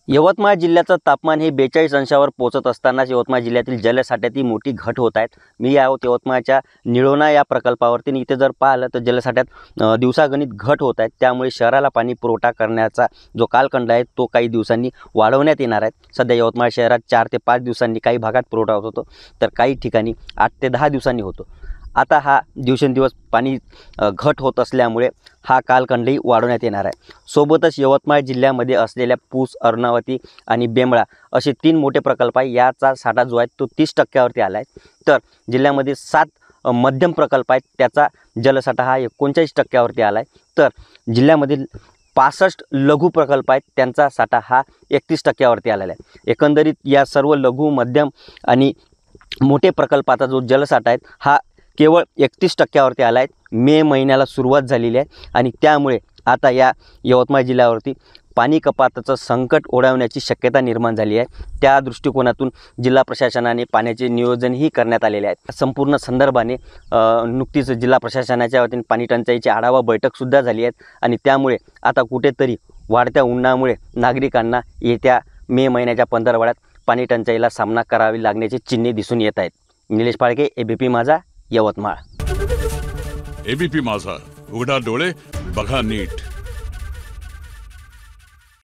यवतमाळ जिल्ह्याचं तापमान हे 42 अंशावर पोहोचत असतानाच यवतमाळ जिल्ह्यातील जलसाठ्यात मोठी घट होत आहेत। मी आहोत यवतमाळच्या निळोणा या प्रकल्पावरती आणि इथे जर पाहिलं तर जलसाठ्यात दिवसागणिक घट होत आहे। त्यामुळे शहराला पाणी पुरवठा करण्याचा जो कालखंड आहे तो काही दिवसांनी वाढवण्यात येणार आहे। सध्या यवतमाळ शहरात 4 ते 5 दिवसांनी काही भागात पुरवठा होत होतो, तर काही ठिकाणी 8 ते 10 दिवसांनी होतो। आता हा दिवसेंदिवस पाणी घट होत असल्यामुळे हा कालखंडही वाढवण्यात येणार आहे। सोबतच यवतमाळ जिल्ह्यामध्ये असलेल्या पूस, अर्णावती आणि बेंबळा असे 3 मोठे प्रकल्प आहे। याचा साठा जो आहे तो 30% आला आहे। तर जिल्ह्यामध्ये 7 मध्यम प्रकल्प आहेत, त्याचा जलसाठा हा 39% आला आहे। तर जिल्ह्यामधील 65 लघु प्रकल्प आहेत, त्यांचा साठा हा 31% आलेला आहे। एकंदरीत या सर्व लघु, मध्यम आणि मोठे प्रकल्पाचा जो जलसाठा आहे हा केवळ 31% आला आहे। मे महिन्याला सुरुवात झालेली आहे आणि त्यामुळे आता या यवतमाळ जिल्ह्यावरती पाणी कपाताचं संकट ओढवण्याची शक्यता निर्माण झाली आहे। त्या दृष्टिकोनातून जिल्हा प्रशासनाने पाण्याचे नियोजनही करण्यात आलेले आहे। संपूर्ण संदर्भाने नुकतीच जिल्हा प्रशासनाच्या वतीने पाणी टंचाईची आढावा बैठकसुद्धा झाली आहे आणि त्यामुळे आता कुठेतरी वाढत्या उन्हामुळे नागरिकांना येत्या मे महिन्याच्या पंधरवड्यात पाणी टंचाईला सामना करावी लागण्याची चिन्हे दिसून येत आहेत। निलेश पाळके, एबीपी माझा, यवतमाळ। एबीपी माझा, उघडा डोळे बघा नीट।